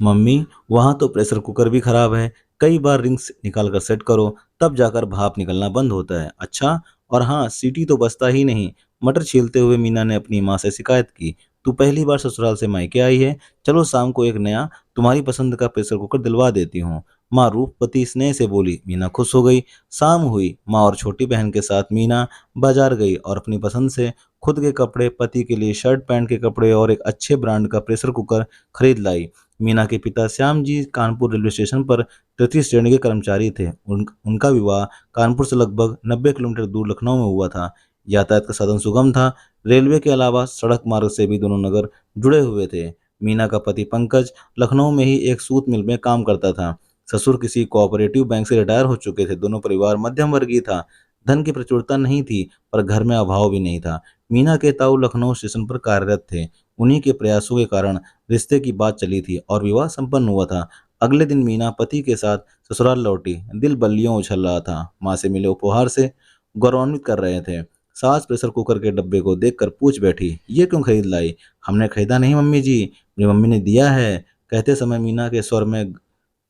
Mummy, वहाँ तो pressure cooker भी खराब है। कई बार रिंग्स निकाल कर सेट करो, तब जाकर भाप निकलना बंद होता है। अच्छा, और हाँ, सीटी तो बजता ही नहीं। मटर छीलते हुए मीना ने अपनी माँ से शिकायत की। तू पहली बार ससुराल से मायके आई है, चलो शाम को एक नया तुम्हारी पसंद का प्रेशर कुकर दिलवा देती हूँ। माँ रूपवती स्नेह से बोली। मीना खुश हो गई। शाम हुई। माँ और छोटी बहन के साथ मीना बाजार गई और अपनी पसंद से खुद के कपड़े, पति के लिए शर्ट पैंट के कपड़े और एक अच्छे ब्रांड का प्रेशर कुकर खरीद लाई। मीना के पिता श्याम जी कानपुर रेलवे स्टेशन पर तृतीय श्रेणी के कर्मचारी थे। उनका विवाह कानपुर से लगभग 90 किलोमीटर दूर लखनऊ में हुआ था। यातायात का साधन सुगम था। रेलवे के अलावा सड़क मार्ग से भी दोनों नगर जुड़े हुए थे। मीना का पति पंकज लखनऊ में ही एक सूत मिल में काम करता था। ससुर किसी कोऑपरेटिव बैंक से रिटायर हो चुके थे। दोनों परिवार मध्यम वर्गीय था। धन की प्रचुरता नहीं थी, पर घर में अभाव भी नहीं था। मीना के ताऊ लखनऊ स्टेशन पर कार्यरत थे। उन्हीं के प्रयासों के कारण रिश्ते की बात चली थी और विवाह संपन्न हुआ था। अगले दिन मीना पति के साथ ससुराल लौटी। दिल बल्लियों उछल रहा था। माँ से मिले उपहार से गौरवान्वित कर रहे थे। सास प्रेशर कुकर के डब्बे को देखकर पूछ बैठी, ये क्यों खरीद लाई? हमने खरीदा नहीं मम्मी जी, मेरी मम्मी ने दिया है। कहते समय मीना के स्वर में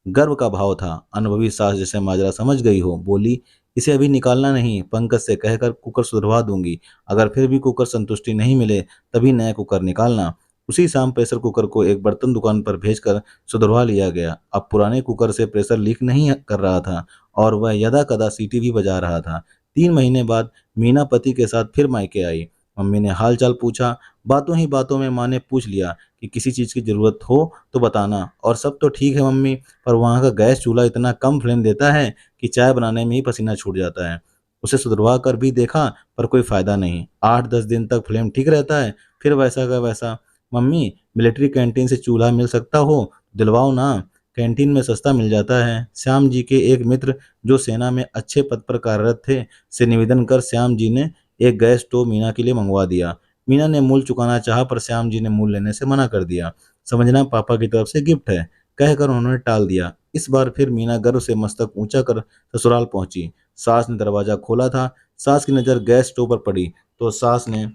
गर्व का भाव था। अनुभवी सास जैसे माजरा समझ गई हो, बोली, इसे अभी निकालना नहीं, पंकज से कहकर कुकर सुधरवा दूंगी। अगर फिर भी कुकर संतुष्टि नहीं मिले, तभी नया कुकर निकालना। उसी शाम प्रेशर कुकर को एक बर्तन दुकान पर भेजकर सुधरवा लिया गया। अब पुराने कुकर से प्रेशर लीक नहीं कर रहा था और वह यदा कदा सीटी भी बजा रहा था। 3 महीने बाद मीना पति के साथ फिर मायके आई। मम्मी ने हाल चाल पूछा। बातों ही बातों में माँ ने पूछ लिया कि किसी चीज़ की ज़रूरत हो तो बताना। और सब तो ठीक है मम्मी, पर वहाँ का गैस चूल्हा इतना कम फ्लेम देता है कि चाय बनाने में ही पसीना छूट जाता है। उसे सुधरवा कर भी देखा, पर कोई फायदा नहीं। 8-10 दिन तक फ्लेम ठीक रहता है, फिर वैसा का वैसा। मम्मी, मिलिट्री कैंटीन से चूल्हा मिल सकता हो, दिलवाओ ना। कैंटीन में सस्ता मिल जाता है। श्याम जी के एक मित्र जो सेना में अच्छे पद पर कार्यरत थे, से निवेदन कर श्याम जी ने एक गैस स्टोव मीना के लिए मंगवा दिया। मीना ने मूल चुकाना चाहा, पर श्याम जी ने मूल लेने से मना कर दिया। समझना पापा की तरफ से गिफ्ट है, कहकर उन्होंने टाल दिया। इस बार फिर मीना गर्व से मस्तक ऊंचा कर ससुराल पहुंची। सास ने दरवाजा खोला था। सास की नज़र गैस स्टोव पर पड़ी तो सास ने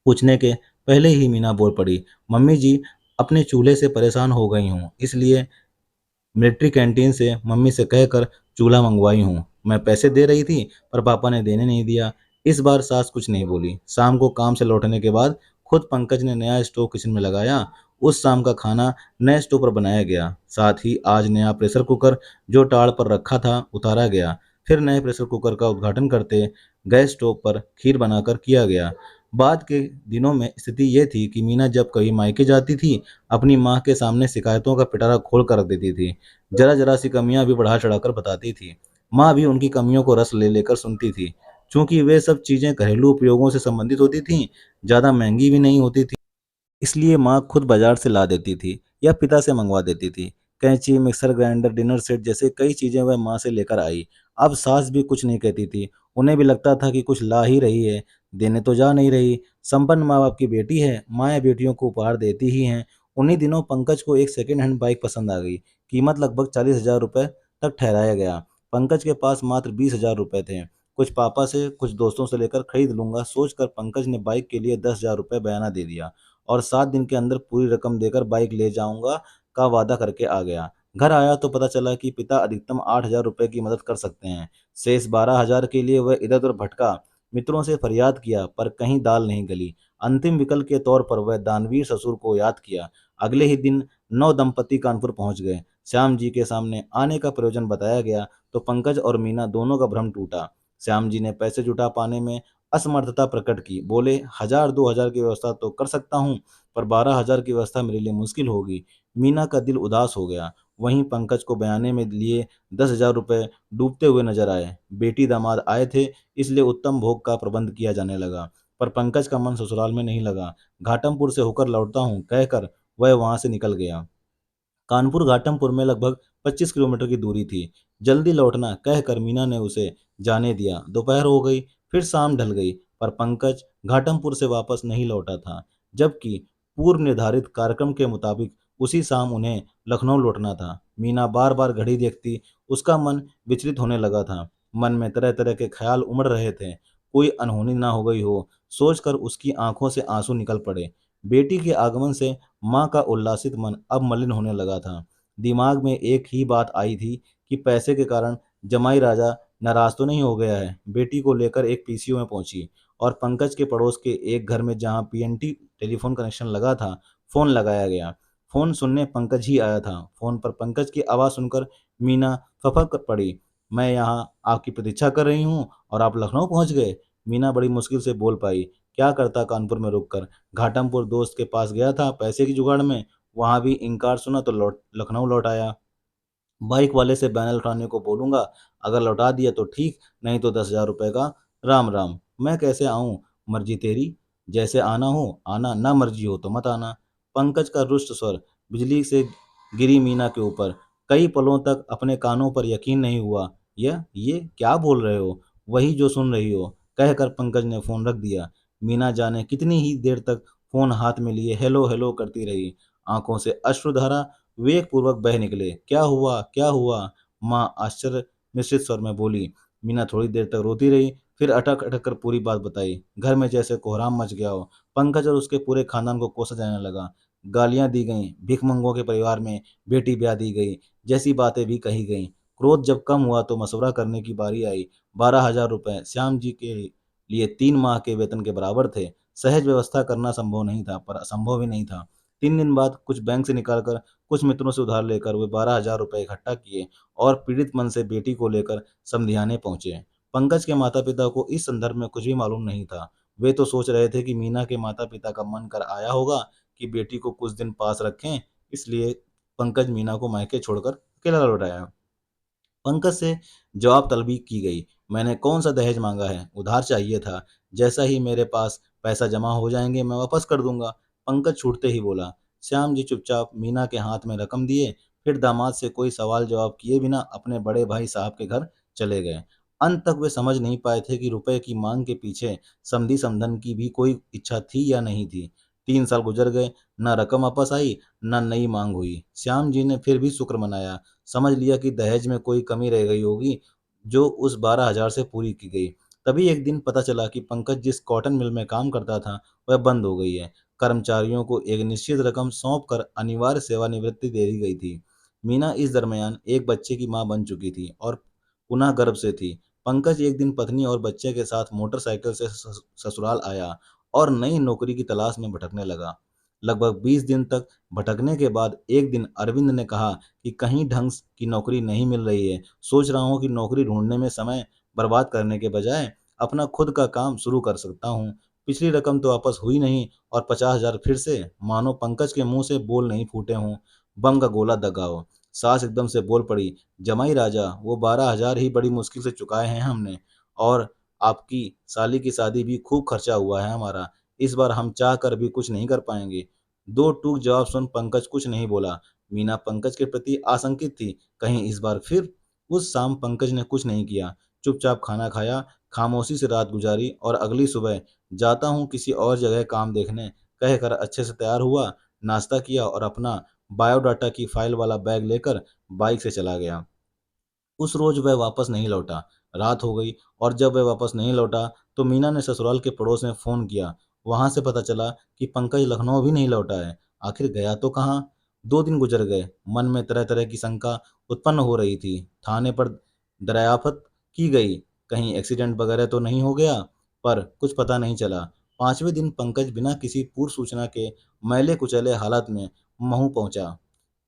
पूछने के पहले ही मीना बोल पड़ी, मम्मी जी, अपने चूल्हे से परेशान हो गई हूँ, इसलिए मिलिट्री कैंटीन से मम्मी से कहकर चूल्हा मंगवाई हूँ। मैं पैसे दे रही थी, पर पापा ने देने नहीं दिया। इस बार सास कुछ नहीं बोली। शाम को काम से लौटने के बाद खुद पंकज ने नया स्टोव किचन में लगाया। उस शाम का खाना नए स्टोव पर बनाया गया। साथ ही आज नया प्रेशर कुकर जो टाड़ पर रखा था उतारा गया। फिर नए प्रेशर कुकर का उद्घाटन करते गैस स्टोव पर खीर बनाकर किया गया। बाद के दिनों में स्थिति ये थी कि मीना जब कभी मायके जाती थी, अपनी माँ के सामने शिकायतों का पिटारा खोल कर रख देती थी। जरा जरा सी कमियां भी बढ़ा चढ़ाकर बताती थी। माँ भी उनकी कमियों को रस ले लेकर सुनती थी। चूंकि वे सब चीजें घरेलू उपयोगों से संबंधित होती थीं, ज्यादा महंगी भी नहीं होती थी, इसलिए माँ खुद बाजार से ला देती थी या पिता से मंगवा देती थी। कैंची, मिक्सर ग्राइंडर, डिनर सेट जैसे कई चीजें वह माँ से लेकर आई। अब सास भी कुछ नहीं कहती थी। उन्हें भी लगता था कि कुछ ला ही रही है, देने तो जा नहीं रही। संपन्न माँ बाप की बेटी है, माँ बेटियों को उपहार देती ही हैं। उन्हीं दिनों पंकज को एक सेकेंड हैंड बाइक पसंद आ गई। कीमत लगभग 40,000 रुपये तक ठहराया गया। पंकज के पास मात्र 20,000 रुपये थे। कुछ पापा से, कुछ दोस्तों से लेकर खरीद लूंगा सोचकर पंकज ने बाइक के लिए 10,000 रुपये बयाना दे दिया और 7 दिन के अंदर पूरी रकम देकर बाइक ले जाऊंगा का वादा करके आ गया। घर आया तो पता चला कि पिता अधिकतम 8,000 रुपये की मदद कर सकते हैं। शेष 12,000 के लिए वह इधर उधर भटका। मित्रों से फरियाद किया, पर कहीं दाल नहीं गली। अंतिम विकल्प के तौर पर वह दानवीर ससुर को याद किया। अगले ही दिन नौ दंपति कानपुर पहुंच गए। श्याम जी के सामने आने का प्रयोजन बताया गया तो पंकज और मीना दोनों का भ्रम टूटा। श्याम जी ने पैसे जुटा पाने में असमर्थता प्रकट की। बोले, 1,000-2,000 की व्यवस्था तो कर सकता हूँ, पर 12,000 की व्यवस्था मेरे लिए मुश्किल होगी। मीना का दिल उदास हो गया। वहीं पंकज को बयाने में लिए 10,000 रुपये डूबते हुए नजर आए। बेटी दामाद आए थे, इसलिए उत्तम भोग का प्रबंध किया जाने लगा, पर पंकज का मन ससुराल में नहीं लगा। घाटमपुर से होकर लौटता हूँ कहकर वह वहां से निकल गया। कानपुर घाटमपुर में लगभग 25 किलोमीटर की दूरी थी। जल्दी लौटना कहकर मीना ने उसे जाने दिया। दोपहर हो गई, फिर शाम ढल गई, पर पंकज घाटमपुर से वापस नहीं लौटा था, जबकि पूर्व निर्धारित कार्यक्रम के मुताबिक उसी शाम उन्हें लखनऊ लौटना था। मीना बार बार घड़ी देखती, उसका मन विचलित होने लगा था। मन में तरह तरह के ख्याल उमड़ रहे थे। कोई अनहोनी ना हो गई हो, सोचकर उसकी आंखों से आंसू निकल पड़े। बेटी के आगमन से माँ का उल्लासित मन अब मलिन होने लगा था। दिमाग में एक ही बात आई थी कि पैसे के कारण जमाई राजा नाराज तो नहीं हो गया है। बेटी को लेकर एक पीसीओ में पहुंची और पंकज के पड़ोस के एक घर में जहां पीएनटी टेलीफोन कनेक्शन लगा था, फोन लगाया गया। फोन सुनने पंकज ही आया था। फोन पर पंकज की आवाज़ सुनकर मीना फपक पड़ी। मैं यहाँ आपकी प्रतीक्षा कर रही हूँ और आप लखनऊ पहुँच गए। मीना बड़ी मुश्किल से बोल पाई। क्या करता कानपुर में रुककर, घाटमपुर दोस्त के पास गया था पैसे की जुगाड़ में, वहां भी इनकार सुना तो लखनऊ लौट आया। बाइक वाले से बैनर लौटाने को बोलूंगा, अगर लौटा दिया तो ठीक, नहीं तो 10,000 रुपए का राम राम। मैं कैसे आऊं, मर्जी तेरी, जैसे आना हो आना, ना मर्जी हो तो मत आना। पंकज का रुष्ट स्वर बिजली से गिरी मीना के ऊपर। कई पलों तक अपने कानों पर यकीन नहीं हुआ। ये क्या बोल रहे हो, वही जो सुन रही हो, कहकर पंकज ने फोन रख दिया। मीना जाने कितनी ही देर तक फोन हाथ में लिए हेलो हेलो करती रही। आंखों से अश्रुधारा विवेकपूर्वक बह निकले। क्या हुआ, क्या हुआ? माँ आश्चर्य मिश्रित स्वर में बोली। मीना थोड़ी देर तक रोती रही, फिर अटक अटक कर पूरी बात बताई। घर में जैसे कोहराम मच गया हो। पंकज और उसके पूरे खानदान को कोसा जाने लगा। गालियां दी गईं, भिखमंगों के परिवार में बेटी ब्याह दी गई, जैसी बातें भी कही गईं। क्रोध जब कम हुआ तो मशवरा करने की बारी आई। 12,000 रुपए श्याम जी के लिए 3 माह के वेतन के बराबर थे। सहज व्यवस्था करना संभव नहीं था, पर असंभव भी नहीं था। 3 दिन बाद कुछ बैंक से निकालकर, कुछ मित्रों से उधार लेकर वे 12,000 रुपए इकट्ठा किए और पीड़ित मन से बेटी को लेकर समधियाने पहुंचे। पंकज के माता पिता को इस संदर्भ में कुछ भी मालूम नहीं था। वे तो सोच रहे थे कि मीना के माता पिता का मन कर आया होगा कि बेटी को कुछ दिन पास रखें, इसलिए पंकज मीना को मायके छोड़कर अकेला लौट आया। पंकज से जवाब तलबी की गई। मैंने कौन सा दहेज मांगा है, उधार चाहिए था। जैसा ही मेरे पास पैसा जमा हो जाएंगे मैं वापस कर दूंगा। पंकज छूटते ही बोला। श्याम जी चुपचाप मीना के हाथ में रकम दिए, फिर दामाद से कोई सवाल जवाब किए बिना अपने बड़े भाई साहब के घर चले गए। अंत तक वे समझ नहीं पाए थे कि रुपए की मांग के पीछे समधी समधन की भी कोई इच्छा थी या नहीं थी। 3 साल गुजर गए, न रकम वापस आई, न नई मांग हुई। श्याम जी ने फिर भी शुक्र मनाया। समझ लिया कि दहेज में कोई कमी रह गई होगी, जो उस 12,000 से पूरी की गई। तभी एक दिन पता चला कि पंकज जिस कॉटन मिल में काम करता था वह बंद हो गई है। कर्मचारियों को एक निश्चित रकम सौंप कर अनिवार्य सेवानिवृत्ति दे दी गई थी। मीना इस दरमियान एक बच्चे की मां बन चुकी थी और पुनः गर्भ से थी। पंकज एक दिन पत्नी और बच्चे के साथ मोटरसाइकिल से ससुराल आया और नई नौकरी की तलाश में भटकने लगा। लगभग 20 दिन तक भटकने के बाद एक दिन अरविंद ने कहा कि कहीं ढंग की नौकरी नहीं मिल रही है। सोच रहा हूँ कि नौकरी ढूंढने में समय बर्बाद करने के बजाय अपना खुद का काम शुरू कर सकता हूँ। पिछली रकम तो वापस हुई नहीं और 50,000 फिर से, मानो पंकज के मुंह से बोल नहीं फूटे हों। बम का गोला दगा हो। सास एकदम से बोल पड़ी। जमाई राजा, वो 12,000 ही बड़ी मुश्किल से चुकाए हैं हमने, और आपकी साली की शादी भी खूब खर्चा हुआ है हमारा। इस बार हम चाह कर भी कुछ नहीं कर पाएंगे। दो टूक जवाब सुन पंकज कुछ नहीं बोला। मीना पंकज के प्रति आशंकित थी। कहीं इस बार फिर? उस शाम पंकज ने कुछ नहीं किया। चुपचाप खाना खाया, खामोशी से रात गुजारी और अगली सुबह जाता हूँ किसी और जगह काम देखने कहकर अच्छे से तैयार हुआ, नाश्ता किया और अपना बायोडाटा की फाइल वाला बैग लेकर बाइक से चला गया। उस रोज वह वापस नहीं लौटा। रात हो गई और जब वह वापस नहीं लौटा तो मीना ने ससुराल के पड़ोस में फोन किया। वहां से पता चला कि पंकज लखनऊ भी नहीं लौटा है। आखिर गया तो कहाँ? 2 दिन गुजर गए। मन में तरह तरह की शंका उत्पन्न हो रही थी। थाने पर दरियाफ्त की गई, कहीं एक्सीडेंट वगैरह तो नहीं हो गया, पर कुछ पता नहीं चला। 5वें दिन पंकज बिना किसी पूर्व सूचना के मैले कुचैले हालत में महू पहुंचा।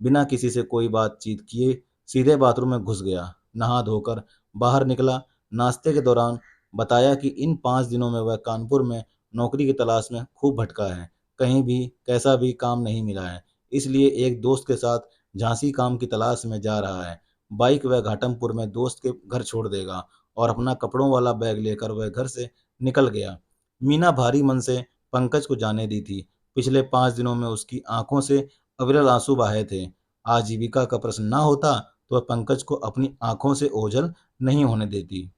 बिना किसी से कोई बातचीत किए सीधे बाथरूम में घुस गया। नहा धोकर बाहर निकला। नाश्ते के दौरान बताया कि इन 5 दिनों में वह कानपुर में नौकरी की तलाश में खूब भटका है। कहीं भी कैसा भी काम नहीं मिला है, इसलिए एक दोस्त के साथ झांसी काम की तलाश में जा रहा है। बाइक वह घाटमपुर में दोस्त के घर छोड़ देगा और अपना कपड़ों वाला बैग लेकर वह घर से निकल गया। मीना भारी मन से पंकज को जाने दी थी। पिछले 5 दिनों में उसकी आंखों से अविरल आंसू बहे थे। आजीविका का प्रश्न ना होता तो वह पंकज को अपनी आंखों से ओझल नहीं होने देती।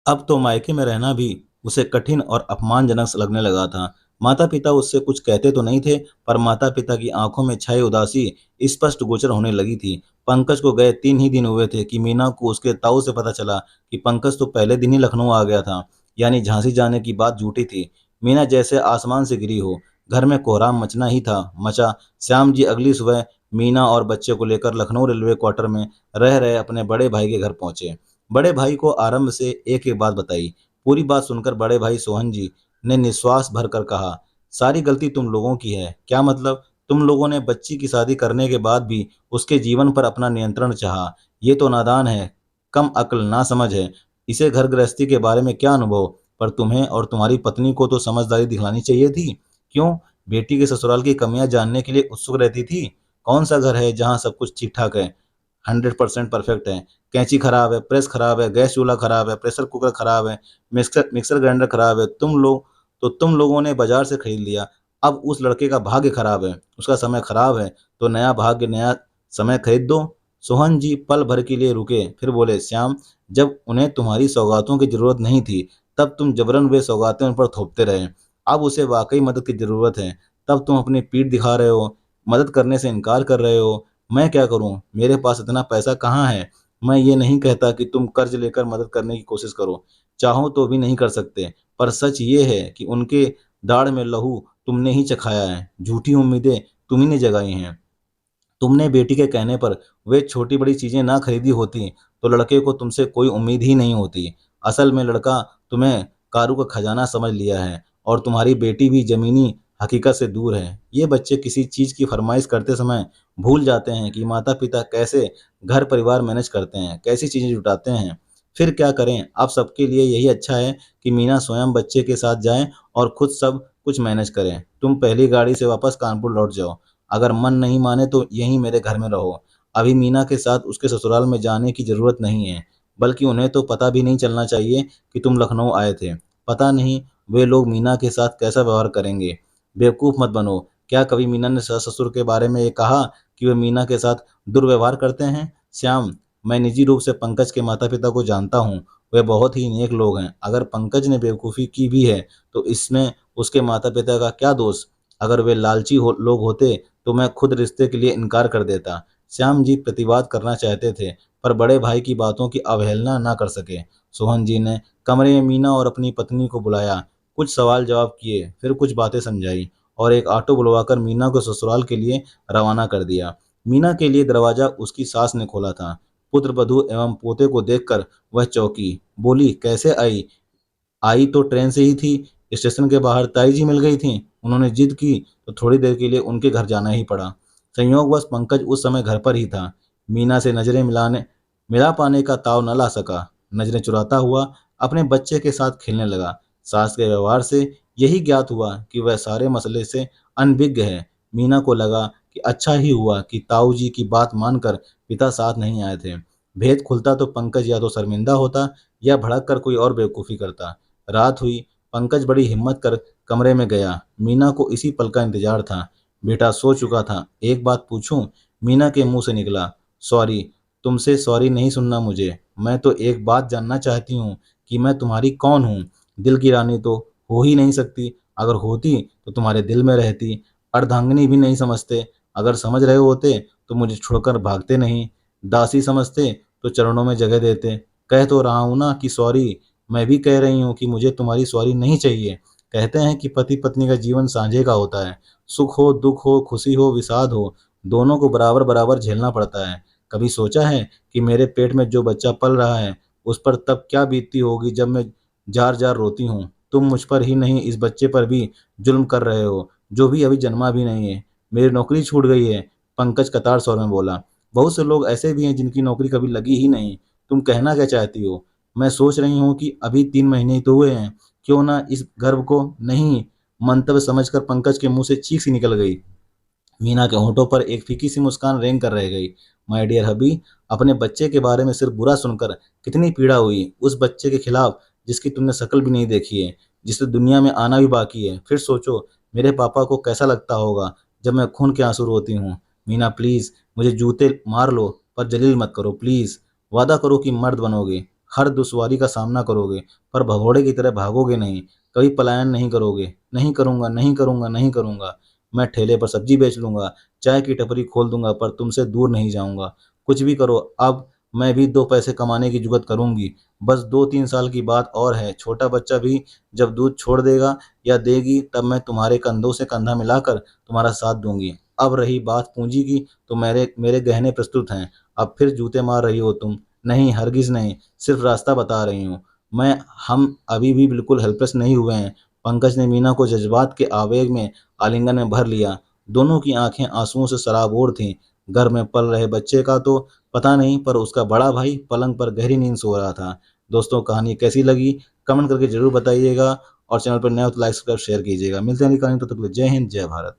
अब तो मायके में रहना भी उसे कठिन और अपमानजनक सा लगने लगा था। माता पिता उससे कुछ कहते तो नहीं थे, पर माता पिता की आंखों में छाई उदासी स्पष्ट गोचर होने लगी थी। पंकज को गए 3 ही दिन हुए थे कि मीना को उसके ताऊ से पता चला कि पंकज तो पहले दिन ही लखनऊ आ गया था, यानी झांसी जाने की बात झूठी थी। मीना जैसे आसमान से गिरी हो। घर में कोहराम मचना ही था, मचा। श्याम जी अगली सुबह मीना और बच्चे को लेकर लखनऊ रेलवे क्वार्टर में रह रहे अपने बड़े भाई के घर पहुंचे। बड़े भाई को आरंभ से एक एक बात बताई। पूरी बात सुनकर बड़े भाई सोहन जी ने निश्वास भरकर कहा, सारी गलती तुम लोगों की है। क्या मतलब? तुम लोगों ने बच्ची की शादी करने के बाद भी उसके जीवन पर अपना नियंत्रण चाहा। ये तो नादान है, कम अक्ल ना समझ है। इसे घर गृहस्थी के बारे में क्या अनुभव? पर तुम्हें और तुम्हारी पत्नी को तो समझदारी दिखलानी चाहिए थी। क्यों? बेटी के ससुराल की कमियां जानने के लिए उत्सुक रहती थी। कौन सा घर है जहां सब कुछ ठीक ठाक है, 100% परफेक्ट है? कैंची खराब है, प्रेस खराब है, गैस चूल्हा खराब है, प्रेशर कुकर खराब है, मिक्सर मिक्सर ग्राइंडर खराब है। तुम लोगों ने बाजार से खरीद लिया। अब उस लड़के का भाग्य खराब है, उसका समय खराब है, तो नया भाग्य नया समय खरीद दो। सोहन जी पल भर के लिए रुके, फिर बोले, श्याम, जब उन्हें तुम्हारी सौगातों की जरूरत नहीं थी तब तुम जबरन वे सौगातें उन पर थोपते रहे। अब उसे वाकई मदद की जरूरत है, तब तुम अपनी पीठ दिखा रहे हो, मदद करने से इनकार कर रहे हो। मैं क्या करूं? मेरे पास इतना पैसा कहाँ है? मैं ये नहीं कहता कि तुम कर्ज लेकर मदद करने की कोशिश करो, चाहो तो भी नहीं कर सकते। पर सच ये है कि उनके दाढ़ में लहू तुमने ही चखाया है, झूठी उम्मीदें तुम्ही ने जगाई हैं। तुमने बेटी के कहने पर वे छोटी बड़ी चीजें ना खरीदी होती तो लड़के को तुमसे कोई उम्मीद ही नहीं होती। असल में लड़का तुम्हें कारू का खजाना समझ लिया है, और तुम्हारी बेटी भी जमीनी हकीकत से दूर है। ये बच्चे किसी चीज की फरमाइश करते समय भूल जाते हैं कि माता पिता कैसे घर परिवार मैनेज करते हैं, कैसी चीजें जुटाते हैं। फिर क्या करें? अब सबके लिए यही अच्छा है कि मीना स्वयं बच्चे के साथ जाए और खुद सब कुछ मैनेज करें। तुम पहली गाड़ी से वापस कानपुर लौट जाओ। अगर मन नहीं माने तो यहीं मेरे घर में रहो। अभी मीना के साथ उसके ससुराल में जाने की जरूरत नहीं है, बल्कि उन्हें तो पता भी नहीं चलना चाहिए कि तुम लखनऊ आए थे। पता नहीं वे लोग मीना के साथ कैसा व्यवहार करेंगे। बेवकूफ मत बनो। क्या कभी मीना ने सास ससुर के बारे में ये कहा कि वे मीना के साथ दुर्व्यवहार करते हैं? श्याम, मैं निजी रूप से पंकज के माता पिता को जानता हूँ। वे बहुत ही नेक लोग हैं। अगर पंकज ने बेवकूफ़ी की भी है तो इसमें उसके माता पिता का क्या दोष? अगर वे लालची लोग होते तो मैं खुद रिश्ते के लिए इनकार कर देता। श्याम जी प्रतिवाद करना चाहते थे, पर बड़े भाई की बातों की अवहेलना ना कर सके। सोहन जी ने कमरे में मीना और अपनी पत्नी को बुलाया, कुछ सवाल जवाब किए, फिर कुछ बातें समझाई और एक ऑटो बुलवाकर मीना को ससुराल के लिए रवाना कर दिया। मीना के लिए दरवाजा उसकी सास ने खोला था। पुत्र वधू एवं पोते को देखकर वह चौंकी, बोली, कैसे आई? आई तो ट्रेन से ही थी। स्टेशन के बाहर ताई जी मिल गई थी। उन्होंने जिद की तो थोड़ी देर के लिए उनके घर जाना ही पड़ा। संयोगवश पंकज उस समय घर पर ही था। मीना से नजरें मिला पाने का ताव न ला सका। नजरें चुराता हुआ अपने बच्चे के साथ खेलने लगा। सास के व्यवहार से यही ज्ञात हुआ कि वह सारे मसले से अनभिज्ञ है। मीना को लगा कि अच्छा ही हुआ कि ताऊ जी की बात मानकर पिता साथ नहीं आए थे। भेद खुलता तो पंकज या तो शर्मिंदा होता या भड़क कर कोई और बेवकूफ़ी करता। रात हुई। पंकज बड़ी हिम्मत कर कमरे में गया। मीना को इसी पल का इंतजार था। बेटा सो चुका था। एक बात पूछूं? मीना के मुंह से निकला, सॉरी। तुमसे सॉरी नहीं सुनना मुझे। मैं तो एक बात जानना चाहती हूँ कि मैं तुम्हारी कौन हूँ? दिल की रानी तो हो ही नहीं सकती। अगर होती तो तुम्हारे दिल में रहती। अर्धांगिनी भी नहीं समझते। अगर समझ रहे होते तो मुझे छोड़कर भागते नहीं। दासी समझते तो चरणों में जगह देते। कह तो रहा हूं ना कि सॉरी। मैं भी कह रही हूँ कि मुझे तुम्हारी सॉरी नहीं चाहिए। कहते हैं कि पति पत्नी का जीवन सांझे का होता है। सुख हो, दुख हो, खुशी हो, विषाद हो, दोनों को बराबर बराबर झेलना पड़ता है। कभी सोचा है कि मेरे पेट में जो बच्चा पल रहा है उस पर तब क्या बीतती होगी जब मैं जार जार रोती हूँ? तुम मुझ पर ही नहीं, इस बच्चे पर भी जुल्म कर रहे हो, जो भी अभी जन्मा भी नहीं है। मेरी नौकरी छूट गई है, पंकज कतार स्वर में बोला। बहुत से लोग ऐसे भी हैं जिनकी नौकरी कभी लगी ही नहीं। तुम कहना क्या चाहती हो? मैं सोच रही हूँ कि अभी 3 महीने ही तो हुए हैं, क्यों ना इस गर्भ को? नहीं, मंतव्य समझकर पंकज के मुंह से चीख सी निकल गई। मीना के होंठों पर एक फीकी सी मुस्कान रेंग कर रह गई। माय डियर हबी, अपने बच्चे के बारे में सिर्फ बुरा सुनकर कितनी पीड़ा हुई। उस बच्चे के खिलाफ जिसकी तुमने शक्ल भी नहीं देखी है, जिसे दुनिया में आना भी बाकी है। फिर सोचो मेरे पापा को कैसा लगता होगा जब मैं खून के आंसू रोती हूँ। मीना प्लीज, मुझे जूते मार लो पर जलील मत करो प्लीज। वादा करो कि मर्द बनोगे, हर दुश्वारी का सामना करोगे, पर भगोड़े की तरह भागोगे नहीं। कभी पलायन नहीं करोगे। नहीं करूंगा, नहीं करूंगा, नहीं करूंगा। मैं ठेले पर सब्जी बेच लूंगा, चाय की टपरी खोल दूंगा, पर तुमसे दूर नहीं जाऊंगा। कुछ भी करो, अब मैं भी 2 पैसे कमाने की जुगत करूँगी। बस 2-3 साल की बात और है, छोटा बच्चा भी जब दूध छोड़ देगा या देगी तब मैं तुम्हारे कंधों से कंधा मिलाकर तुम्हारा साथ दूँगी। अब रही बात पूँजी की तो मेरे मेरे गहने प्रस्तुत हैं। अब फिर जूते मार रही हो तुम। नहीं, हरगिज़ नहीं, सिर्फ़ रास्ता बता रही हूँ। हम अभी भी बिल्कुल हेल्पलेस नहीं हुए हैं। पंकज ने मीना को जज़्बात के आवेग में आलिंगन में भर लिया। दोनों की आँखें आँसुओं से सराबोर थीं। घर में पल रहे बच्चे का तो पता नहीं, पर उसका बड़ा भाई पलंग पर गहरी नींद सो रहा था। दोस्तों, कहानी कैसी लगी कमेंट करके ज़रूर बताइएगा और चैनल पर नए हो तो लाइक सब्सक्राइब शेयर कीजिएगा। मिलते हैं अगली कहानी, तब तक के लिए जय हिंद, जय भारत।